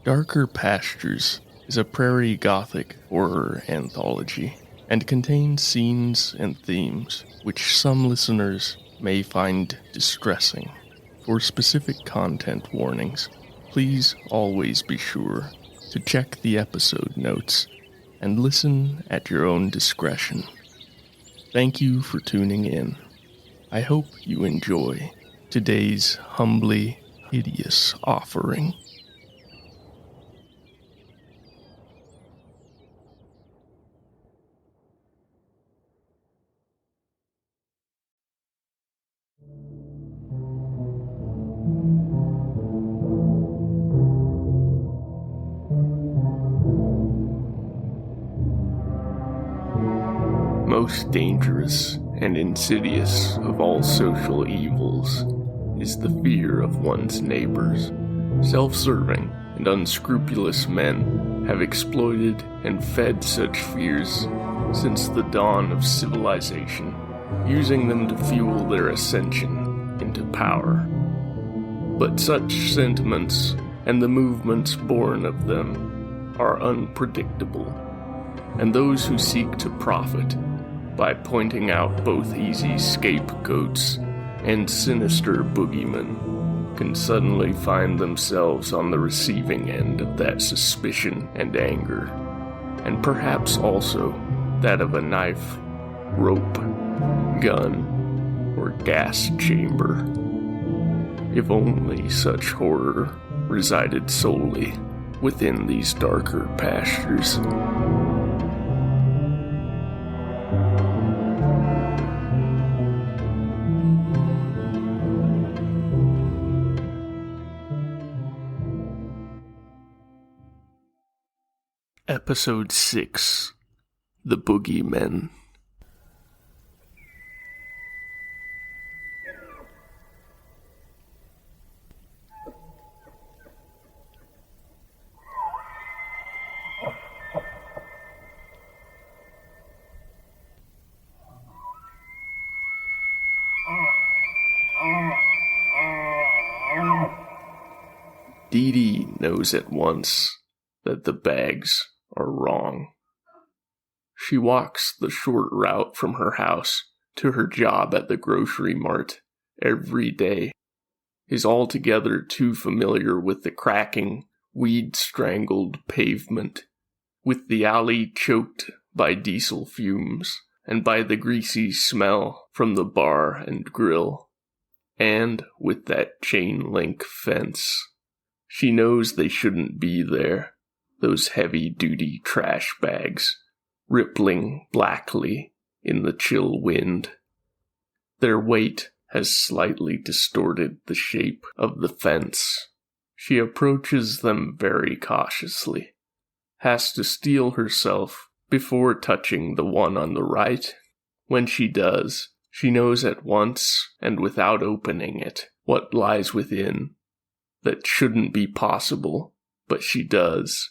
Darker Pastures is a prairie gothic horror anthology and contains scenes and themes which some listeners may find distressing. For specific content warnings, please always be sure to check the episode notes and listen at your own discretion. Thank you for tuning in. I hope you enjoy today's humbly hideous offering. Most dangerous and insidious of all social evils is the fear of one's neighbors. Self-serving and unscrupulous men have exploited and fed such fears since the dawn of civilization, using them to fuel their ascension into power. But such sentiments and the movements born of them are unpredictable, and those who seek to profit by pointing out both easy scapegoats and sinister bogeymen can suddenly find themselves on the receiving end of that suspicion and anger, and perhaps also that of a knife, rope, gun, or gas chamber. If only such horror resided solely within these darker pastures. Episode 6, The Bogeymen. Dee Dee knows at once that the bags are wrong. She walks the short route from her house to her job at the grocery mart every day, is altogether too familiar with the cracking, weed-strangled pavement, with the alley choked by diesel fumes, and by the greasy smell from the bar and grill, and with that chain-link fence. She knows they shouldn't be there. Those heavy-duty trash bags, rippling blackly in the chill wind. Their weight has slightly distorted the shape of the fence. She approaches them very cautiously, has to steel herself before touching the one on the right. When she does, she knows at once, and without opening it, what lies within. That shouldn't be possible, but she does.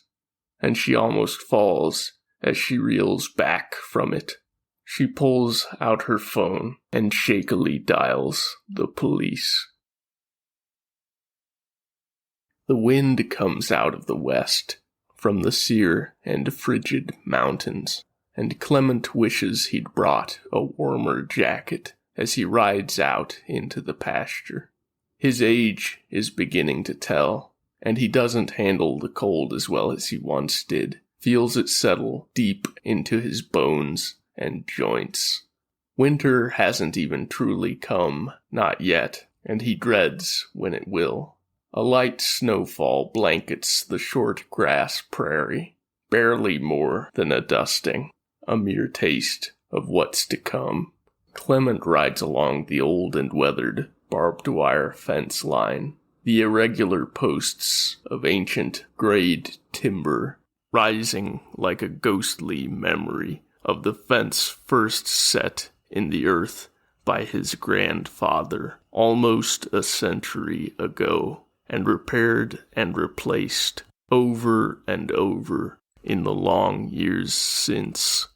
And she almost falls as she reels back from it. She pulls out her phone and shakily dials the police. The wind comes out of the west, from the sere and frigid mountains, and Clement wishes he'd brought a warmer jacket as he rides out into the pasture. His age is beginning to tell, and he doesn't handle the cold as well as he once did, feels it settle deep into his bones and joints. Winter hasn't even truly come, not yet, and he dreads when it will. A light snowfall blankets the short grass prairie, barely more than a dusting, a mere taste of what's to come. Clement rides along the old and weathered barbed wire fence line, the irregular posts of ancient grayed timber, rising like a ghostly memory of the fence first set in the earth by his grandfather almost a century ago, and repaired and replaced over and over in the long years since.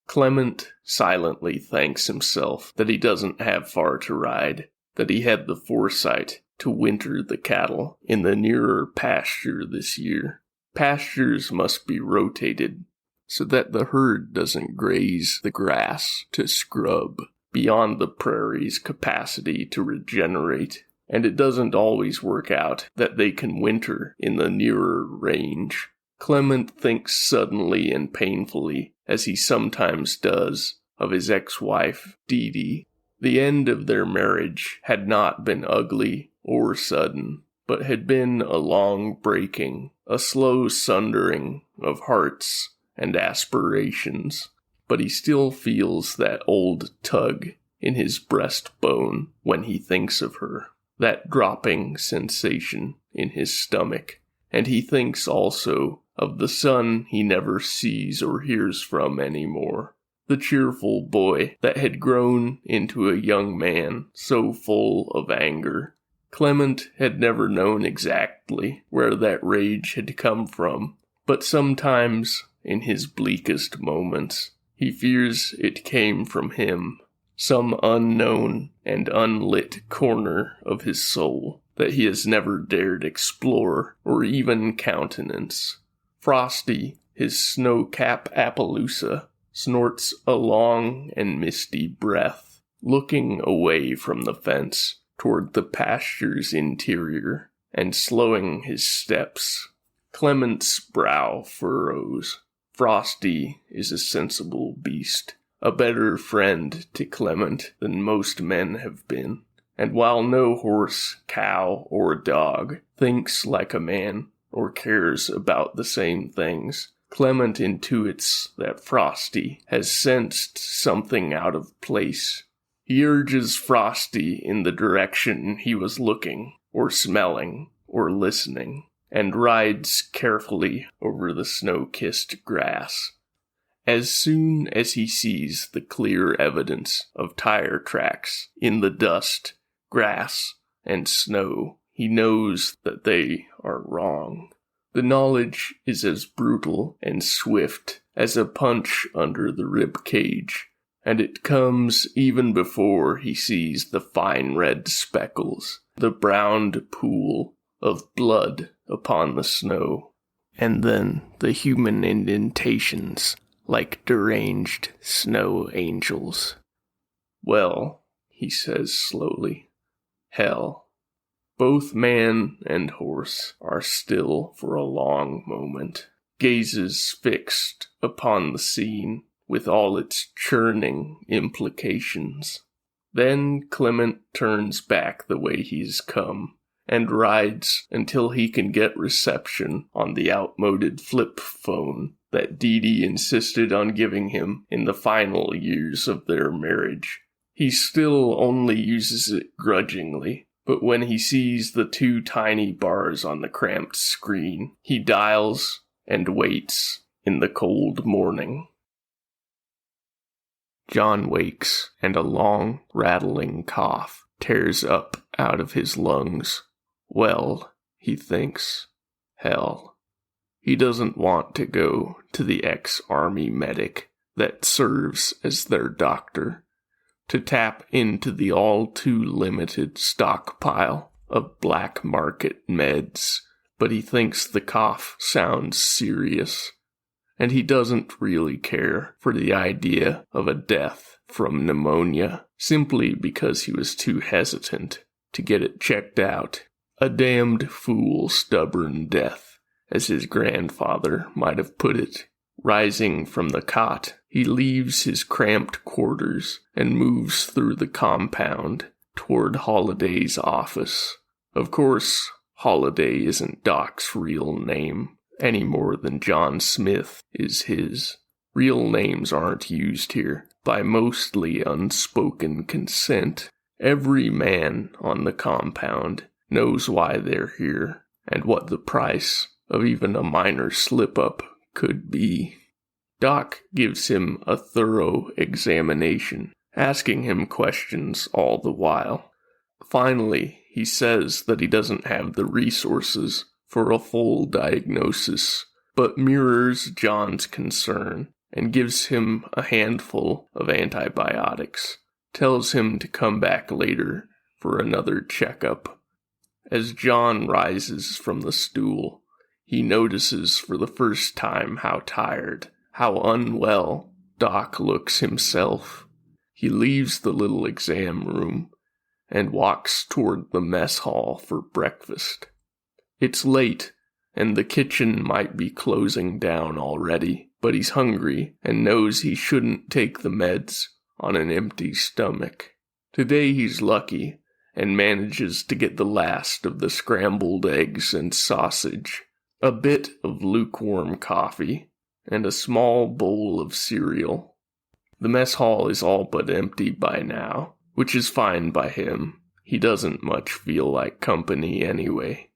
Clement silently thanks himself that he doesn't have far to ride, that he had the foresight to winter the cattle in the nearer pasture this year. Pastures must be rotated so that the herd doesn't graze the grass to scrub beyond the prairie's capacity to regenerate, and it doesn't always work out that they can winter in the nearer range. Clement thinks suddenly and painfully, as he sometimes does, of his ex-wife, Dee Dee. The end of their marriage had not been ugly or sudden, but had been a long breaking, a slow sundering of hearts and aspirations. But he still feels that old tug in his breastbone when he thinks of her, that dropping sensation in his stomach, and he thinks also of the son he never sees or hears from anymore, the cheerful boy that had grown into a young man so full of anger. Clement had never known exactly where that rage had come from, but sometimes, in his bleakest moments, he fears it came from him, some unknown and unlit corner of his soul that he has never dared explore or even countenance. Frosty, his snow-cap Appaloosa, snorts a long and misty breath, looking away from the fence toward the pasture's interior, and slowing his steps. Clement's brow furrows. Frosty is a sensible beast, a better friend to Clement than most men have been, and while no horse, cow, or dog thinks like a man or cares about the same things, Clement intuits that Frosty has sensed something out of place. He urges Frosty in the direction he was looking, or smelling, or listening, and rides carefully over the snow-kissed grass. As soon as he sees the clear evidence of tire tracks in the dust, grass, and snow, he knows that they are wrong. The knowledge is as brutal and swift as a punch under the rib cage, and it comes even before he sees the fine red speckles, the browned pool of blood upon the snow, and then the human indentations like deranged snow angels. Well, he says slowly, hell. Both man and horse are still for a long moment, gazes fixed upon the scene with all its churning implications. Then Clement turns back the way he's come, and rides until he can get reception on the outmoded flip phone that Dee Dee insisted on giving him in the final years of their marriage. He still only uses it grudgingly, but when he sees the 2 tiny bars on the cramped screen, he dials and waits in the cold morning. John wakes, and a long, rattling cough tears up out of his lungs. Well, he thinks, hell. He doesn't want to go to the ex-army medic that serves as their doctor, to tap into the all-too-limited stockpile of black market meds, but he thinks the cough sounds serious, and he doesn't really care for the idea of a death from pneumonia, simply because he was too hesitant to get it checked out. A damned fool stubborn death, as his grandfather might have put it. Rising from the cot, he leaves his cramped quarters and moves through the compound toward Holliday's office. Of course, Holliday isn't Doc's real name, any more than John Smith is his. Real names aren't used here, by mostly unspoken consent. Every man on the compound knows why they're here, and what the price of even a minor slip-up could be. Doc gives him a thorough examination, asking him questions all the while. Finally, he says that he doesn't have the resources for a full diagnosis, but mirrors John's concern and gives him a handful of antibiotics, tells him to come back later for another checkup. As John rises from the stool, he notices for the first time how tired, how unwell Doc looks himself. He leaves the little exam room and walks toward the mess hall for breakfast. It's late, and the kitchen might be closing down already, but he's hungry and knows he shouldn't take the meds on an empty stomach. Today he's lucky and manages to get the last of the scrambled eggs and sausage, a bit of lukewarm coffee, and a small bowl of cereal. The mess hall is all but empty by now, which is fine by him. He doesn't much feel like company anyway.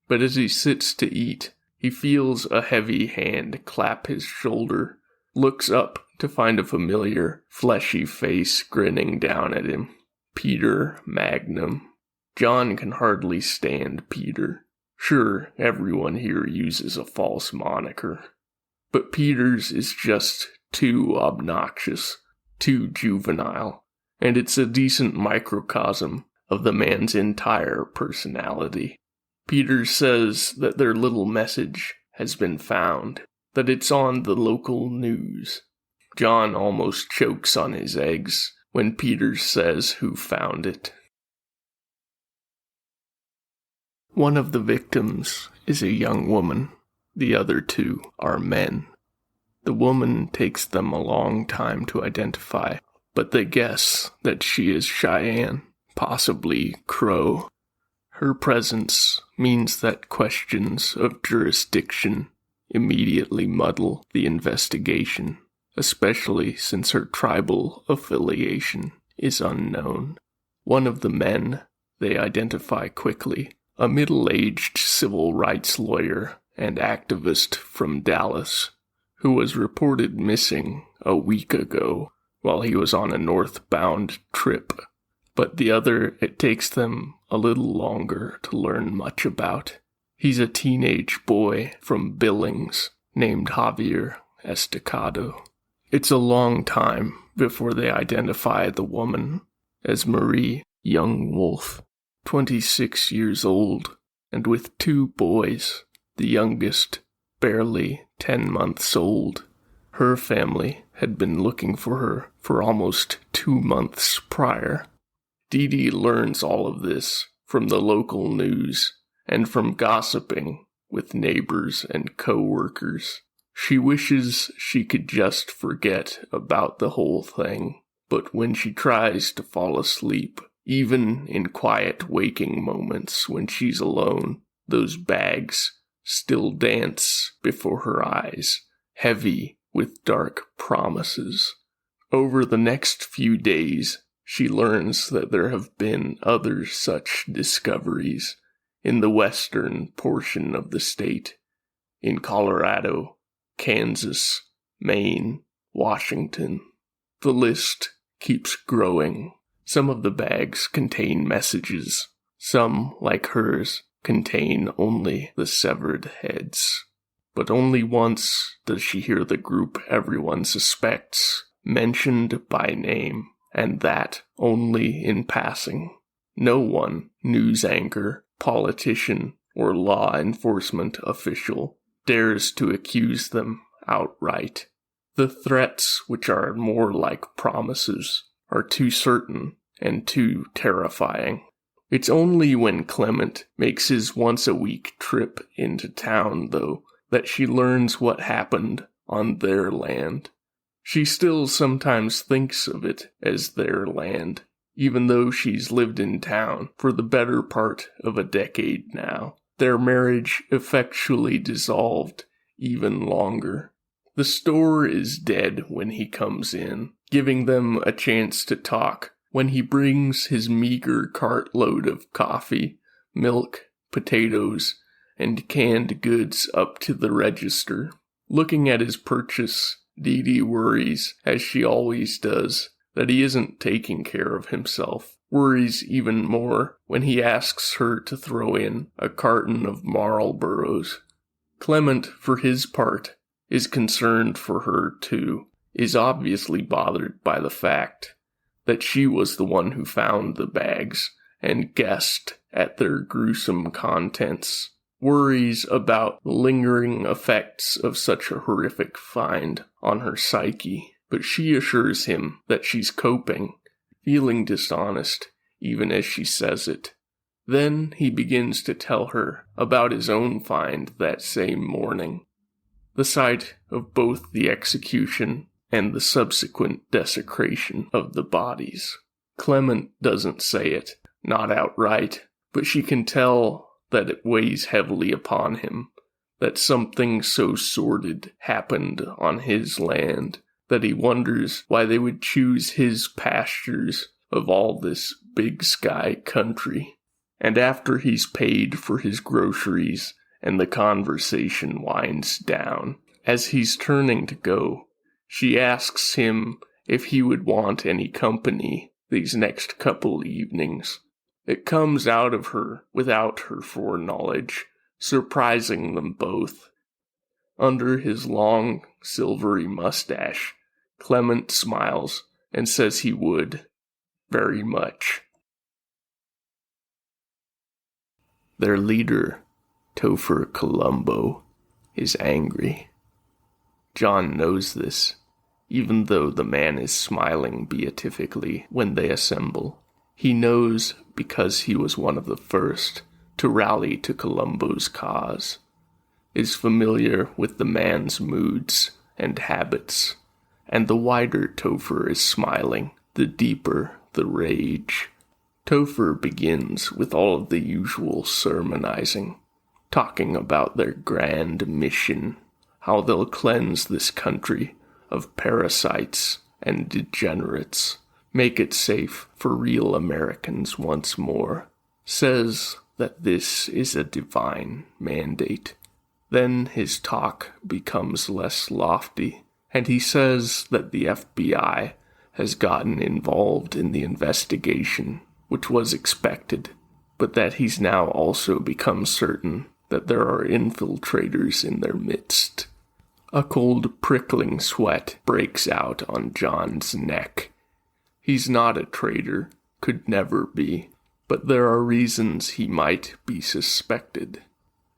But as he sits to eat, he feels a heavy hand clap his shoulder, looks up to find a familiar, fleshy face grinning down at him. Peter Magnum. John can hardly stand Peter. Sure, everyone here uses a false moniker. But Peter's is just too obnoxious, too juvenile, and it's a decent microcosm of the man's entire personality. Peter says that their little message has been found, that it's on the local news. John almost chokes on his eggs when Peter says who found it. One of the victims is a young woman. The other two are men. The woman takes them a long time to identify, but they guess that she is Cheyenne, possibly Crow. Her presence means that questions of jurisdiction immediately muddle the investigation, especially since her tribal affiliation is unknown. One of the men they identify quickly, a middle-aged civil rights lawyer and activist from Dallas, who was reported missing a week ago while he was on a northbound trip. But the other, it takes them a little longer to learn much about. He's a teenage boy from Billings named Javier Estacado. It's a long time before they identify the woman as Marie Young Wolf, 26 years old, and with two boys, the youngest barely 10 months old. Her family had been looking for her for almost 2 months prior. Dee Dee learns all of this from the local news and from gossiping with neighbors and co-workers. She wishes she could just forget about the whole thing, but when she tries to fall asleep, even in quiet waking moments when she's alone, those bags still dance before her eyes, heavy with dark promises. Over the next few days, she learns that there have been other such discoveries in the western portion of the state, in Colorado, Kansas, Maine, Washington. The list keeps growing. Some of the bags contain messages. Some, like hers, contain only the severed heads. But only once does she hear the group everyone suspects mentioned by name, and that only in passing. No one, news anchor, politician, or law enforcement official, dares to accuse them outright. The threats, which are more like promises, are too certain and too terrifying. It's only when Clement makes his once-a-week trip into town, though, that she learns what happened on their land. She still sometimes thinks of it as their land, even though she's lived in town for the better part of a decade now. Their marriage effectually dissolved even longer. The store is dead when he comes in, giving them a chance to talk when he brings his meager cartload of coffee, milk, potatoes, and canned goods up to the register. Looking at his purchase, Dee Dee worries, as she always does, that he isn't taking care of himself. Worries even more when he asks her to throw in a carton of Marlboros. Clement, for his part, is concerned for her too, is obviously bothered by the fact that she was the one who found the bags and guessed at their gruesome contents, worries about the lingering effects of such a horrific find on her psyche, but she assures him that she's coping, feeling dishonest even as she says it. Then he begins to tell her about his own find that same morning. The sight of both the execution and the subsequent desecration of the bodies. Clement doesn't say it, not outright, but she can tell that it weighs heavily upon him, that something so sordid happened on his land, that he wonders why they would choose his pastures of all this big sky country. And after he's paid for his groceries and the conversation winds down, as he's turning to go, she asks him if he would want any company these next couple evenings. It comes out of her without her foreknowledge, surprising them both. Under his long, silvery mustache, Clement smiles and says he would, very much. Their leader, Topher Colombo, is angry. John knows this, even though the man is smiling beatifically when they assemble. He knows because he was one of the first to rally to Colombo's cause, is familiar with the man's moods and habits, and the wider Topher is smiling, the deeper the rage. Topher begins with all of the usual sermonizing, talking about their grand mission, how they'll cleanse this country of parasites and degenerates, make it safe for real Americans once more, says that this is a divine mandate. Then his talk becomes less lofty, and he says that the FBI has gotten involved in the investigation, which was expected, but that he's now also become certain that there are infiltrators in their midst. A cold, prickling sweat breaks out on John's neck. He's not a traitor, could never be, but there are reasons he might be suspected.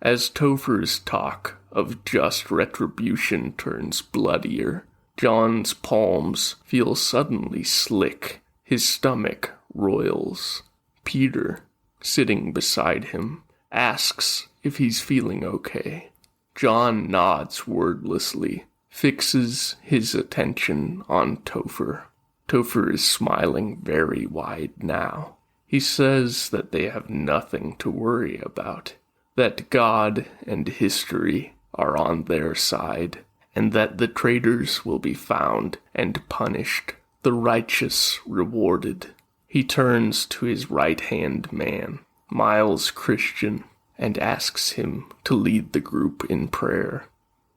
As Topher's talk of just retribution turns bloodier, John's palms feel suddenly slick. His stomach roils. Peter, sitting beside him, asks if he's feeling okay. John nods wordlessly, fixes his attention on Topher. Topher is smiling very wide now. He says that they have nothing to worry about, that God and history are on their side, and that the traitors will be found and punished, the righteous rewarded. He turns to his right-hand man, Miles Christian, and asks him to lead the group in prayer.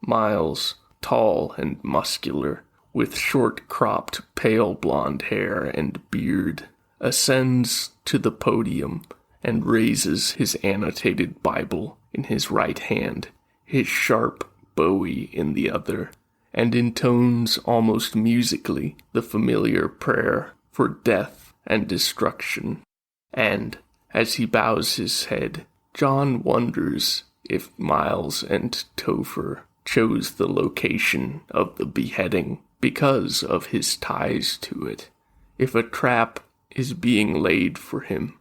Miles, tall and muscular, with short-cropped pale blonde hair and beard, ascends to the podium and raises his annotated Bible in his right hand, his sharp bowie in the other, and intones almost musically the familiar prayer for death and destruction. And, as he bows his head, John wonders if Miles and Topher chose the location of the beheading because of his ties to it, if a trap is being laid for him.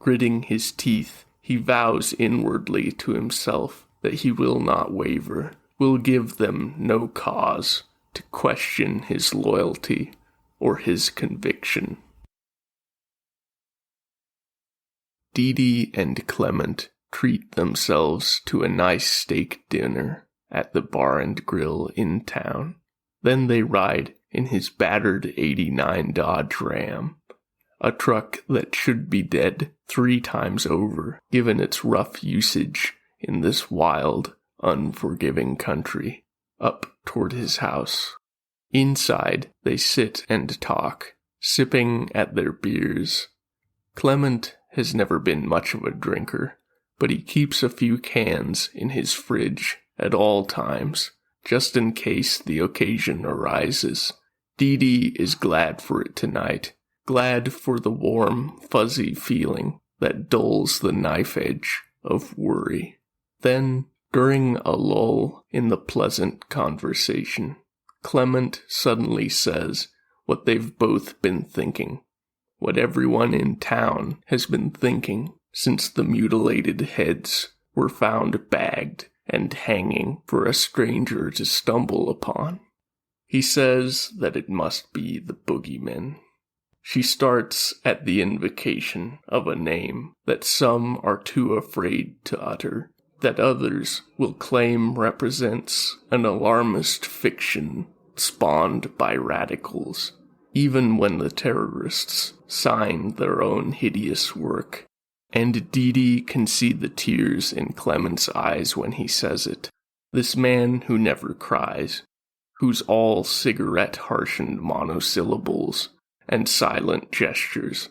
Gritting his teeth, he vows inwardly to himself that he will not waver, will give them no cause to question his loyalty or his conviction. Dee Dee and Clement treat themselves to a nice steak dinner at the bar and grill in town. Then they ride in his battered '89 Dodge Ram, a truck that should be dead 3 times over, given its rough usage in this wild, unforgiving country, up toward his house. Inside, they sit and talk, sipping at their beers. Clement has never been much of a drinker, but he keeps a few cans in his fridge at all times, just in case the occasion arises. Dee Dee is glad for it tonight, glad for the warm, fuzzy feeling that dulls the knife edge of worry. Then, during a lull in the pleasant conversation, Clement suddenly says what they've both been thinking, what everyone in town has been thinking since the mutilated heads were found bagged and hanging for a stranger to stumble upon. He says that it must be the Bogeymen. She starts at the invocation of a name that some are too afraid to utter, that others will claim represents an alarmist fiction spawned by radicals, even when the terrorists signed their own hideous work. And Dee can see the tears in Clement's eyes when he says it. This man who never cries, whose all cigarette-harshened monosyllables and silent gestures,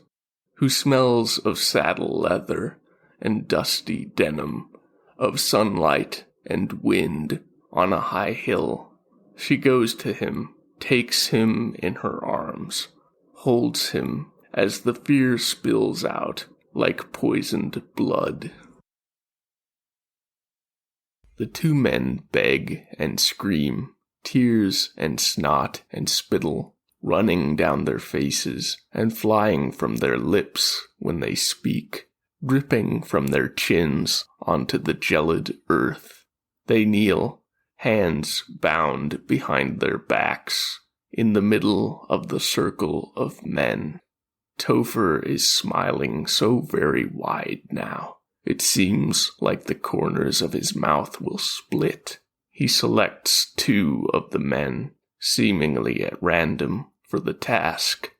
who smells of saddle leather and dusty denim, of sunlight and wind on a high hill. She goes to him, takes him in her arms, holds him as the fear spills out like poisoned blood. The two men beg and scream, tears and snot and spittle running down their faces and flying from their lips when they speak, dripping from their chins onto the gelid earth. They kneel, hands bound behind their backs, in the middle of the circle of men. Topher is smiling so very wide now, it seems like the corners of his mouth will split. He selects two of the men, seemingly at random, for the task.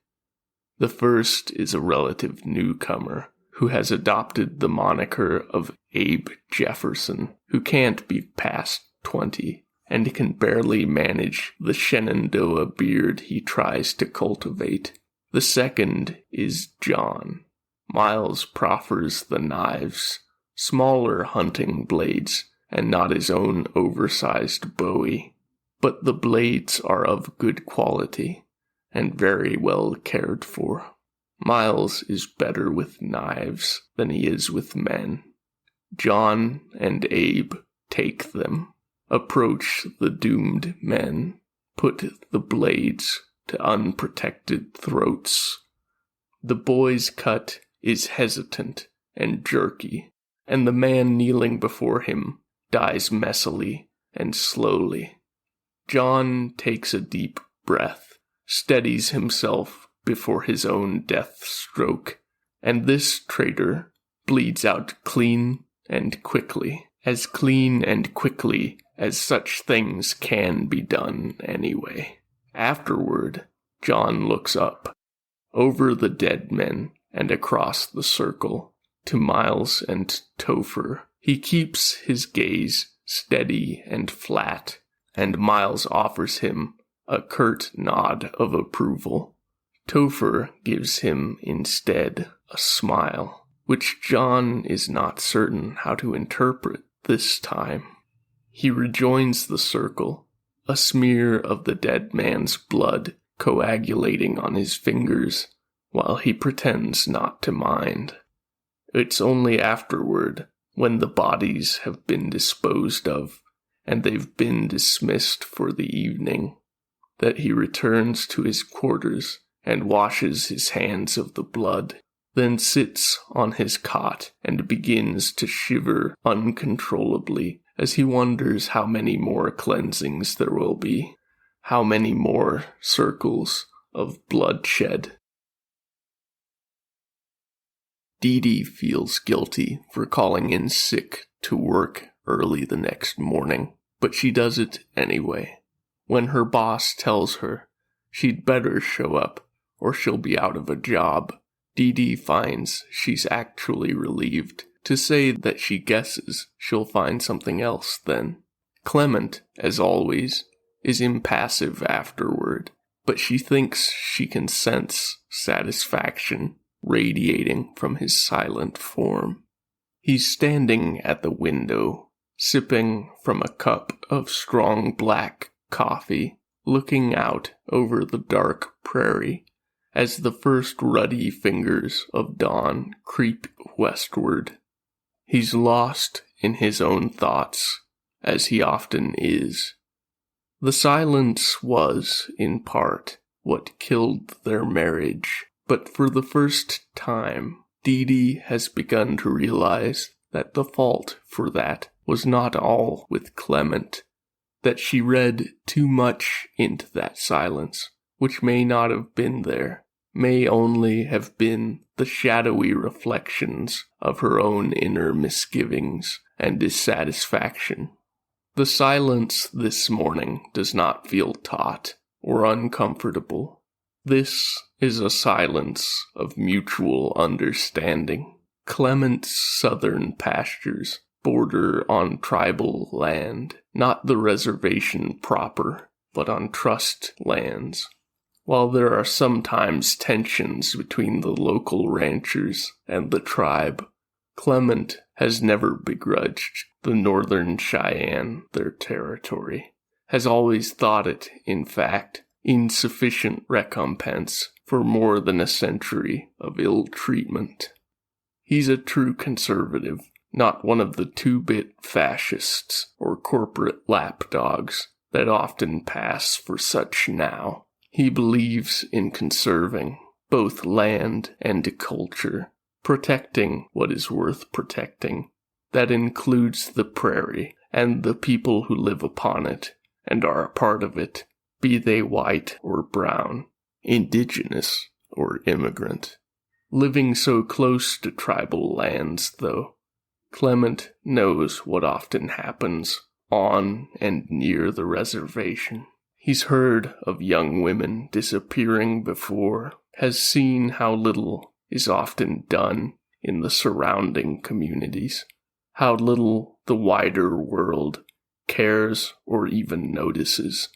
The first is a relative newcomer, who has adopted the moniker of Abe Jefferson, who can't be past 20, and can barely manage the Shenandoah beard he tries to cultivate. The second is John. Miles proffers the knives, smaller hunting blades, and not his own oversized bowie. But the blades are of good quality, and very well cared for. Miles is better with knives than he is with men. John and Abe take them, approach the doomed men, put the blades to unprotected throats. The boy's cut is hesitant and jerky, and the man kneeling before him dies messily and slowly. John takes a deep breath, steadies himself before his own death stroke, and this traitor bleeds out clean and quickly, as clean and quickly as such things can be done anyway. Afterward, John looks up, over the dead men and across the circle, to Miles and Topher. He keeps his gaze steady and flat, and Miles offers him a curt nod of approval. Topher gives him instead a smile, which John is not certain how to interpret this time. He rejoins the circle, a smear of the dead man's blood coagulating on his fingers, while he pretends not to mind. It's only afterward, when the bodies have been disposed of, and they've been dismissed for the evening, that he returns to his quarters and washes his hands of the blood, then sits on his cot and begins to shiver uncontrollably as he wonders how many more cleansings there will be, how many more circles of bloodshed. Dee feels guilty for calling in sick to work early the next morning, but she does it anyway. When her boss tells her she'd better show up or she'll be out of a job, Dee finds she's actually relieved to say that she guesses she'll find something else then. Clement, as always, is impassive afterward, but she thinks she can sense satisfaction radiating from his silent form. He's standing at the window, sipping from a cup of strong black coffee, looking out over the dark prairie as the first ruddy fingers of dawn creep westward. He's lost in his own thoughts, as he often is. The silence was, in part, what killed their marriage, but for the first time, Dee Dee has begun to realize that the fault for that was not all with Clement, that she read too much into that silence, which may not have been there, may only have been the shadowy reflections of her own inner misgivings and dissatisfaction. The silence this morning does not feel taut or uncomfortable. This is a silence of mutual understanding. Clement's southern pastures border on tribal land, not the reservation proper, but on trust lands. While there are sometimes tensions between the local ranchers and the tribe, Clement has never begrudged the Northern Cheyenne their territory, has always thought it, in fact, insufficient recompense for more than a century of ill treatment. He's a true conservative, not one of the two-bit fascists or corporate lapdogs that often pass for such now. He believes in conserving both land and culture, protecting what is worth protecting. That includes the prairie and the people who live upon it and are a part of it, be they white or brown, indigenous or immigrant. Living so close to tribal lands, though, Clement knows what often happens on and near the reservation. He's heard of young women disappearing before, has seen how little is often done in the surrounding communities, how little the wider world cares or even notices,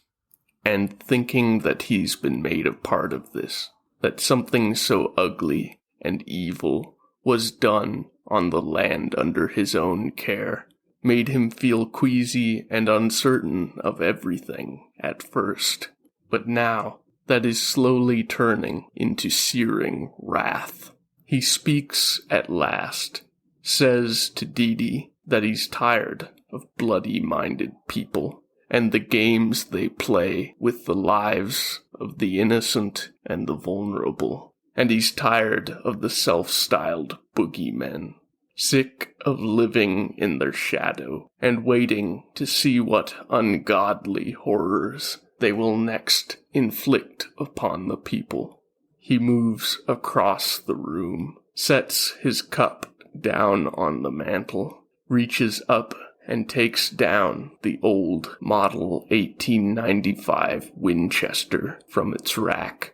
and thinking that he's been made a part of this, that something so ugly and evil was done on the land under his own care, made him feel queasy and uncertain of everything at first. But now that is slowly turning into searing wrath. He speaks at last, says to Dee Dee that he's tired of bloody-minded people and the games they play with the lives of the innocent and the vulnerable. And he's tired of the self-styled Bogeymen, sick of living in their shadow and waiting to see what ungodly horrors they will next inflict upon the people. He moves across the room, sets his cup down on the mantel, reaches up and takes down the old model 1895 Winchester from its rack.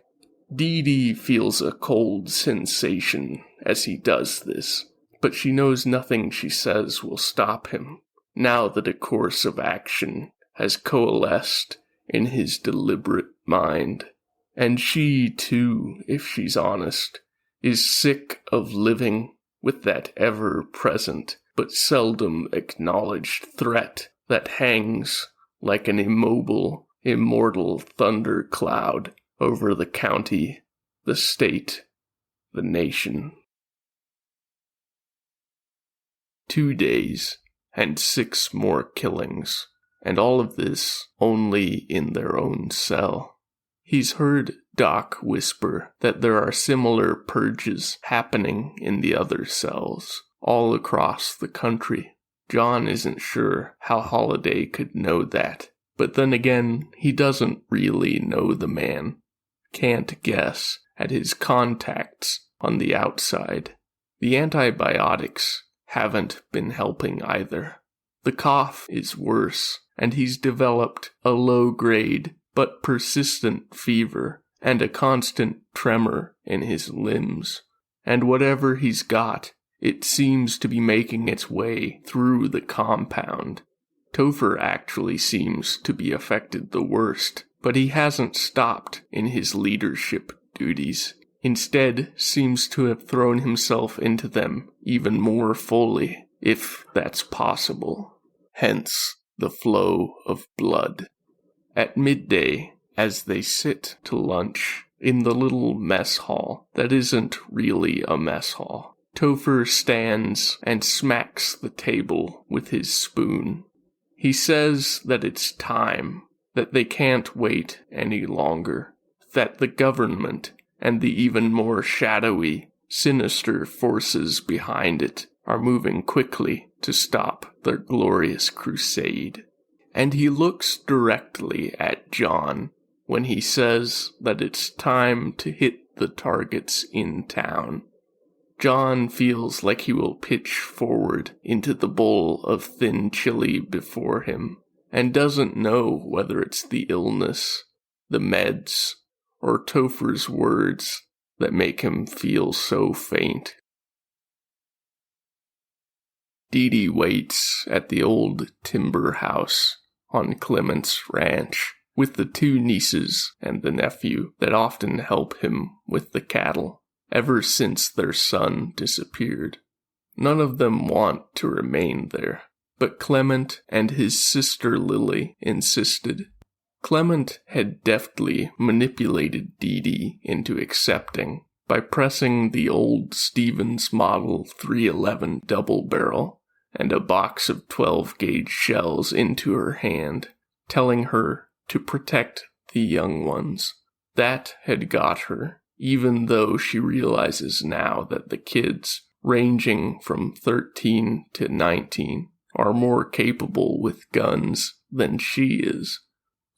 Dee Dee feels a cold sensation as he does this, but she knows nothing she says will stop him, now that a course of action has coalesced in his deliberate mind. And she, too, if she's honest, is sick of living with that ever-present but seldom acknowledged threat that hangs like an immobile, immortal thundercloud over the county, the state, the nation. 2 days, and 6 more killings, and all of this only in their own cell. He's heard Doc whisper that there are similar purges happening in the other cells, all across the country. John isn't sure how Holiday could know that, but then again, he doesn't really know the man. Can't guess at his contacts on the outside. The antibiotics haven't been helping either. The cough is worse, and he's developed a low-grade but persistent fever and a constant tremor in his limbs. And whatever he's got, it seems to be making its way through the compound. Topher actually seems to be affected the worst, but he hasn't stopped in his leadership duties. Instead, seems to have thrown himself into them even more fully, if that's possible. Hence, the flow of blood. At midday, as they sit to lunch in the little mess hall that isn't really a mess hall, Topher stands and smacks the table with his spoon. He says that it's time, that they can't wait any longer, that the government and the even more shadowy, sinister forces behind it are moving quickly to stop their glorious crusade. And he looks directly at John when he says that it's time to hit the targets in town. John feels like he will pitch forward into the bowl of thin chili before him, and doesn't know whether it's the illness, the meds, or Topher's words that make him feel so faint. Dee Dee waits at the old timber house on Clement's ranch with the two nieces and the nephew that often help him with the cattle ever since their son disappeared. None of them want to remain there, but Clement and his sister Lily insisted. Clement had deftly manipulated Dee Dee into accepting by pressing the old Stevens Model 311 double barrel and a box of 12-gauge shells into her hand, telling her to protect the young ones. That had got her, even though she realizes now that the kids, ranging from 13 to 19, are more capable with guns than she is.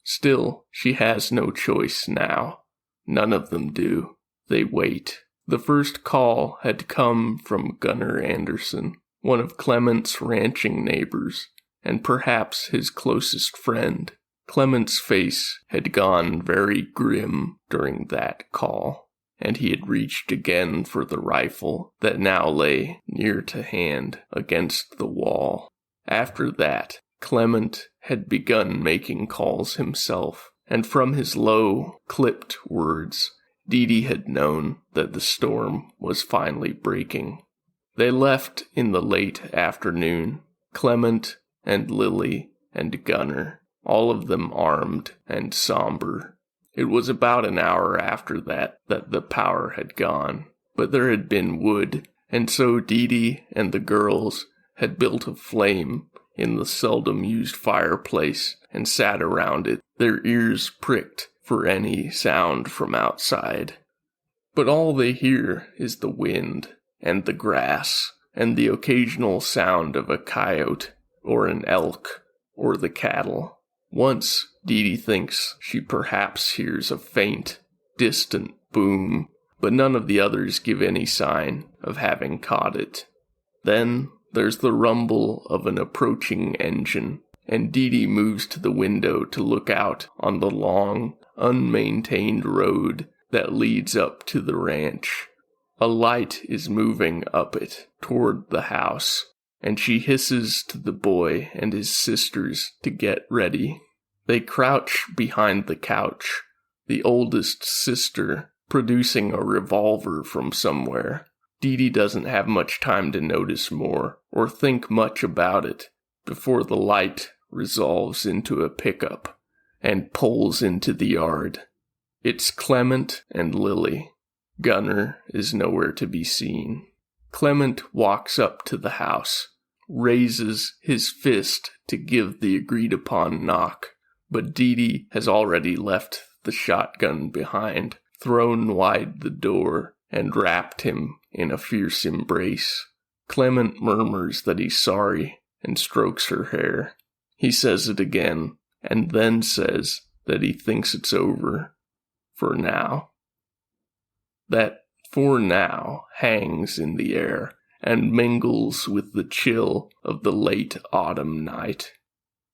Still, she has no choice now. None of them do. They wait. The first call had come from Gunnar Anderson, one of Clement's ranching neighbors, and perhaps his closest friend. Clement's face had gone very grim during that call, and he had reached again for the rifle that now lay near to hand against the wall. After that, Clement had begun making calls himself, and from his low, clipped words, Dee Dee had known that the storm was finally breaking. They left in the late afternoon, Clement and Lily and Gunnar, all of them armed and somber. It was about an hour after that the power had gone, but there had been wood, and so Dee Dee and the girls had built a flame in the seldom-used fireplace and sat around it, their ears pricked for any sound from outside. But all they hear is the wind and the grass and the occasional sound of a coyote or an elk or the cattle. Once, Dee Dee thinks she perhaps hears a faint, distant boom, but none of the others give any sign of having caught it. Then there's the rumble of an approaching engine, and Dee Dee moves to the window to look out on the long, unmaintained road that leads up to the ranch. A light is moving up it toward the house, and she hisses to the boy and his sisters to get ready. They crouch behind the couch, the oldest sister producing a revolver from somewhere. Dee Dee doesn't have much time to notice more or think much about it before the light resolves into a pickup and pulls into the yard. It's Clement and Lily. Gunnar is nowhere to be seen. Clement walks up to the house, raises his fist to give the agreed-upon knock, but Dee Dee has already left the shotgun behind, thrown wide the door, and wrapped him in a fierce embrace. Clement murmurs that he's sorry and strokes her hair. He says it again, and then says that he thinks it's over. For now. That "for now" hangs in the air and mingles with the chill of the late autumn night.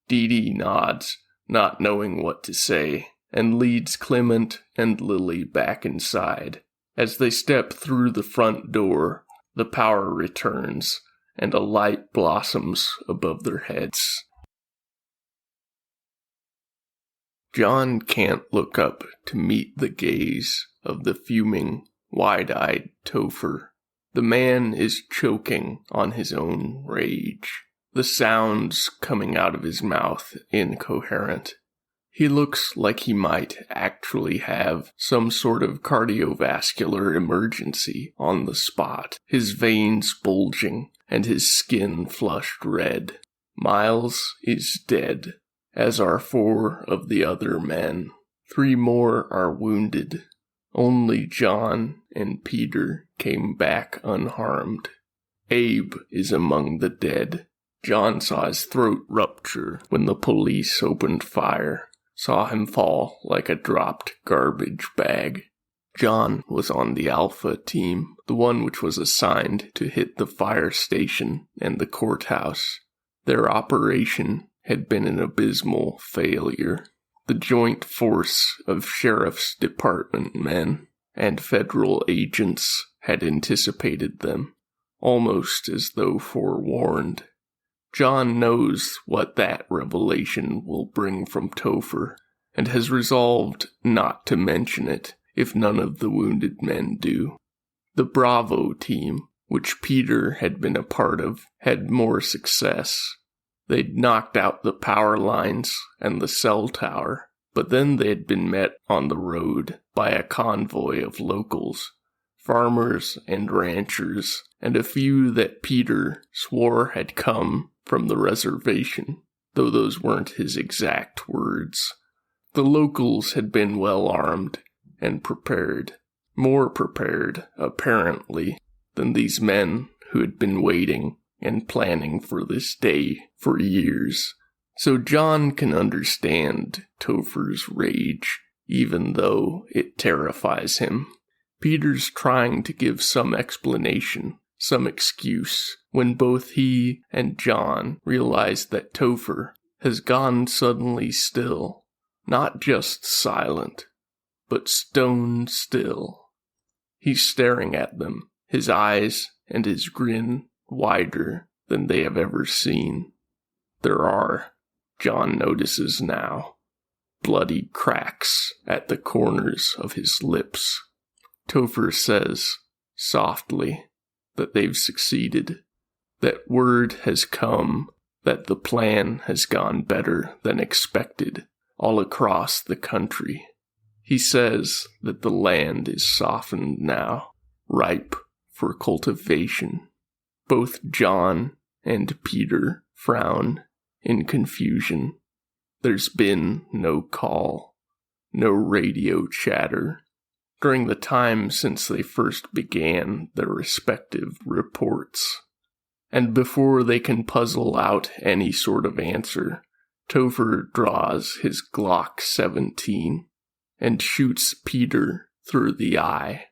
Dee Dee nods, not knowing what to say, and leads Clement and Lily back inside. As they step through the front door, the power returns, and a light blossoms above their heads. John can't look up to meet the gaze of the fuming, wide-eyed Topher. The man is choking on his own rage, the sounds coming out of his mouth incoherent. He looks like he might actually have some sort of cardiovascular emergency on the spot, his veins bulging and his skin flushed red. Miles is dead, as are 4 of the other men. 3 more are wounded. Only John and Peter came back unharmed. Abe is among the dead. John saw his throat rupture when the police opened fire, saw him fall like a dropped garbage bag. John was on the Alpha team, the one which was assigned to hit the fire station and the courthouse. Their operation had been an abysmal failure. The joint force of sheriff's department men and federal agents had anticipated them, almost as though forewarned. John knows what that revelation will bring from Topher, and has resolved not to mention it if none of the wounded men do. The Bravo team, which Peter had been a part of, had more success. They'd knocked out the power lines and the cell tower, but then they had been met on the road by a convoy of locals, farmers and ranchers, and a few that Peter swore had come from the reservation, though those weren't his exact words. The locals had been well armed and prepared, more prepared, apparently, than these men who had been waiting and planning for this day for years. So John can understand Topher's rage, even though it terrifies him. Peter's trying to give some explanation, some excuse, when both he and John realize that Topher has gone suddenly still, not just silent, but stone still. He's staring at them, his eyes and his grin wider than they have ever seen. There are, John notices now, bloody cracks at the corners of his lips. Topher says, softly, that they've succeeded, that word has come, that the plan has gone better than expected all across the country. He says that the land is softened now, ripe for cultivation. Both John and Peter frown in confusion. There's been no call, no radio chatter, during the time since they first began their respective reports. And before they can puzzle out any sort of answer, Topher draws his Glock 17 and shoots Peter through the eye.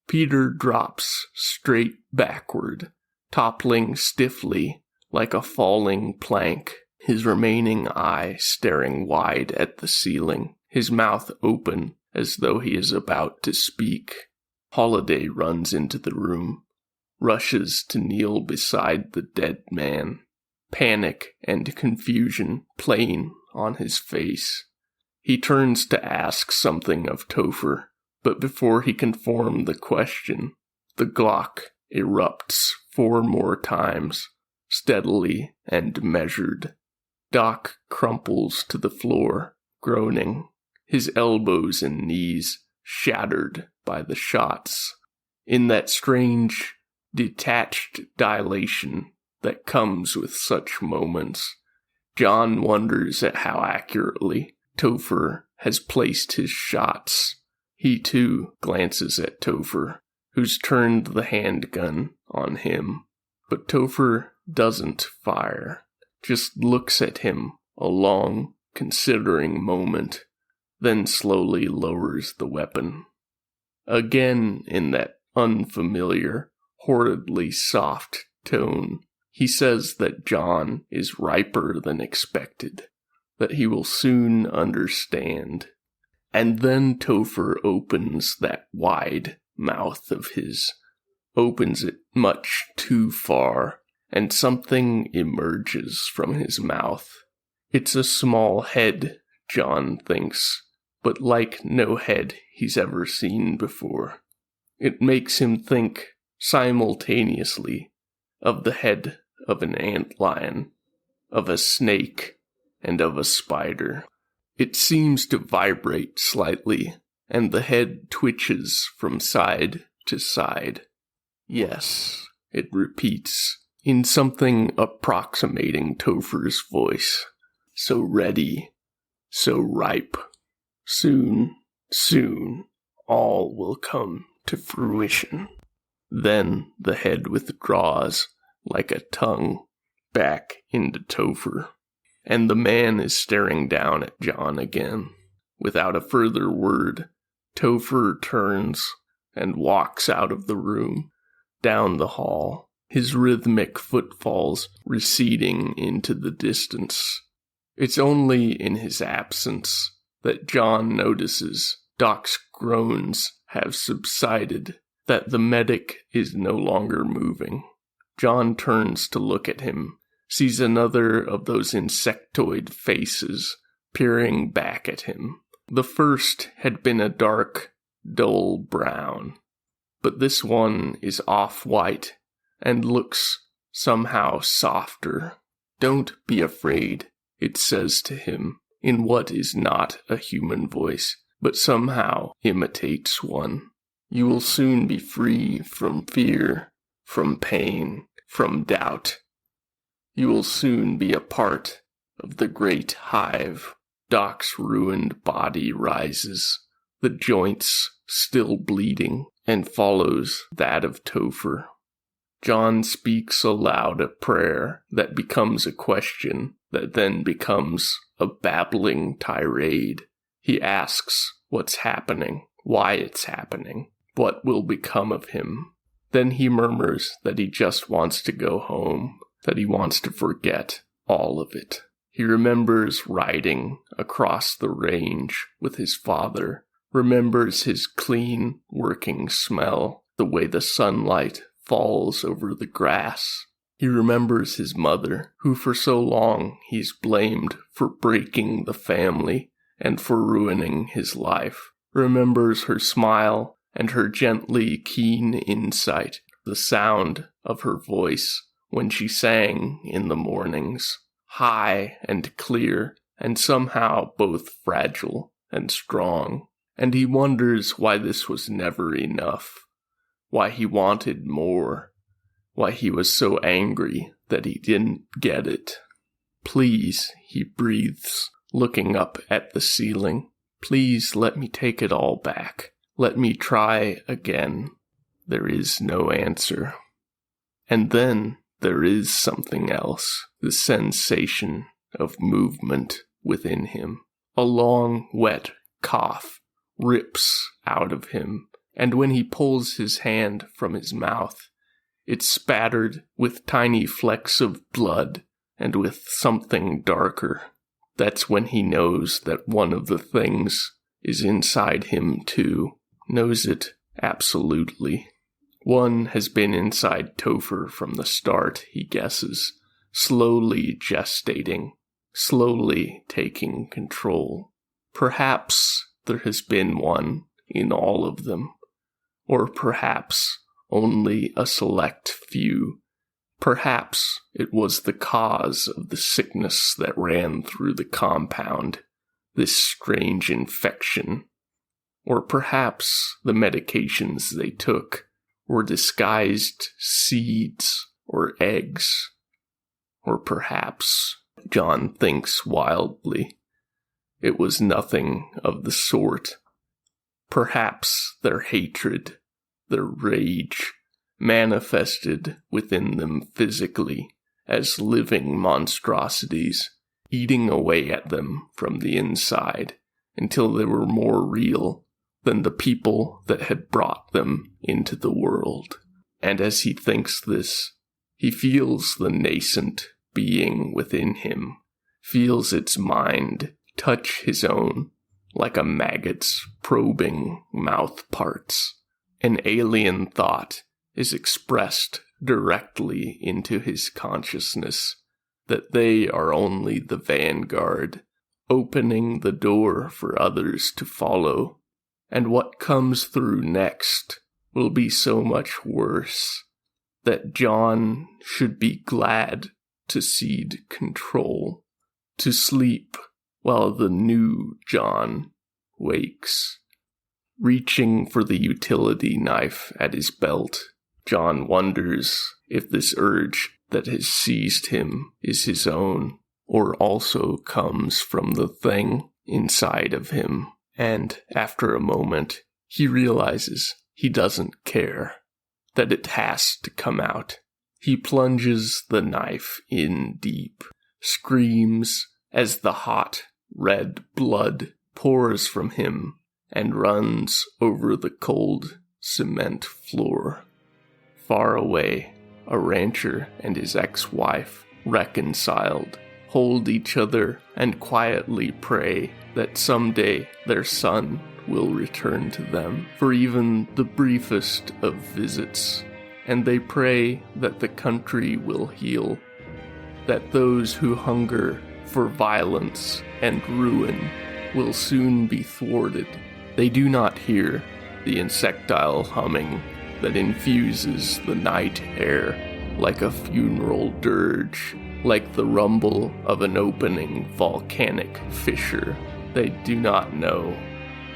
Peter drops straight backward, toppling stiffly like a falling plank, his remaining eye staring wide at the ceiling, his mouth open as though he is about to speak. Holiday runs into the room, rushes to kneel beside the dead man, panic and confusion plain on his face. He turns to ask something of Topher, but before he can form the question, the Glock erupts 4 more times, steadily and measured. Doc crumples to the floor, groaning, his elbows and knees shattered by the shots. In that strange, detached dilation that comes with such moments, John wonders at how accurately Topher has placed his shots. He too glances at Topher, who's turned the handgun on him. But Topher doesn't fire, just looks at him a long, considering moment, then slowly lowers the weapon. Again in that unfamiliar, horridly soft tone, he says that John is riper than expected, that he will soon understand. And then Topher opens that wide mouth of his, opens it much too far, and something emerges from his mouth. It's a small head, John thinks, but like no head he's ever seen before. It makes him think simultaneously of the head of an antlion, of a snake, and of a spider. It seems to vibrate slightly, and the head twitches from side to side. Yes, it repeats, in something approximating Topher's voice. So ready, so ripe. Soon, soon, all will come to fruition. Then the head withdraws, like a tongue, back into Topher. And the man is staring down at John again. Without a further word, Topher turns and walks out of the room, down the hall, his rhythmic footfalls receding into the distance. It's only in his absence that John notices Doc's groans have subsided, that the medic is no longer moving. John turns to look at him, sees another of those insectoid faces peering back at him. The first had been a dark, dull brown, but this one is off-white and looks somehow softer. "Don't be afraid," it says to him, in what is not a human voice, but somehow imitates one. "You will soon be free from fear, from pain, from doubt. You will soon be a part of the great hive." Doc's ruined body rises, the joints still bleeding, and follows that of Topher. John speaks aloud a prayer that becomes a question, that then becomes a babbling tirade. He asks what's happening, why it's happening, what will become of him. Then he murmurs that he just wants to go home, that he wants to forget all of it. He remembers riding across the range with his father, remembers his clean, working smell, the way the sunlight falls over the grass. He remembers his mother, who for so long he's blamed for breaking the family and for ruining his life. Remembers her smile and her gently keen insight, the sound of her voice when she sang in the mornings, high and clear and somehow both fragile and strong. And he wonders why this was never enough, why he wanted more, why he was so angry that he didn't get it. "Please," he breathes, looking up at the ceiling, "please let me take it all back. Let me try again." There is no answer. And then there is something else, the sensation of movement within him. A long, wet cough rips out of him, and when he pulls his hand from his mouth, it's spattered with tiny flecks of blood and with something darker. That's when he knows that one of the things is inside him too. Knows it absolutely. One has been inside Topher from the start, he guesses, slowly gestating, slowly taking control. Perhaps there has been one in all of them, or perhaps only a select few. Perhaps it was the cause of the sickness that ran through the compound, this strange infection. Or perhaps the medications they took were disguised seeds or eggs. Or perhaps, John thinks wildly, it was nothing of the sort. Perhaps their hatred, their rage, manifested within them physically as living monstrosities, eating away at them from the inside until they were more real than the people that had brought them into the world. And as he thinks this, he feels the nascent being within him, feels its mind touch his own like a maggot's probing mouth parts. An alien thought is expressed directly into his consciousness, that they are only the vanguard, opening the door for others to follow. And what comes through next will be so much worse, that John should be glad to cede control, to sleep while the new John wakes. Reaching for the utility knife at his belt, John wonders if this urge that has seized him is his own, or also comes from the thing inside of him. And after a moment, he realizes he doesn't care, that it has to come out. He plunges the knife in deep, screams as the hot, red blood pours from him and runs over the cold cement floor. Far away, a rancher and his ex-wife, reconciled, hold each other and quietly pray that someday their son will return to them for even the briefest of visits. And they pray that the country will heal, that those who hunger for violence and ruin will soon be thwarted. They do not hear the insectile humming that infuses the night air like a funeral dirge, like the rumble of an opening volcanic fissure. They do not know,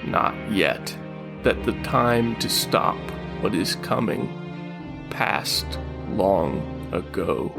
not yet, that the time to stop what is coming passed long ago.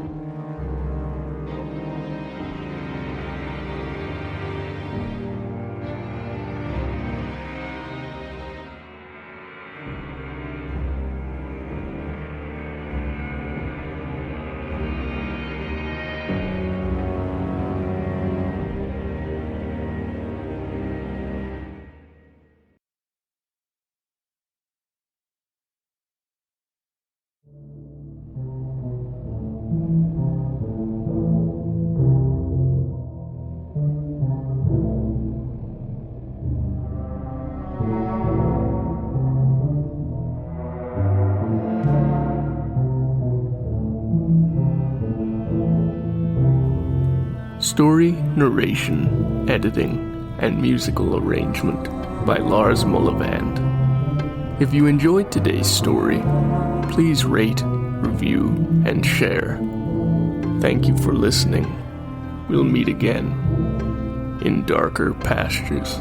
Story, narration, editing, and musical arrangement by Lars Mullivand. If you enjoyed today's story, please rate, review, and share. Thank you for listening. We'll meet again in darker pastures.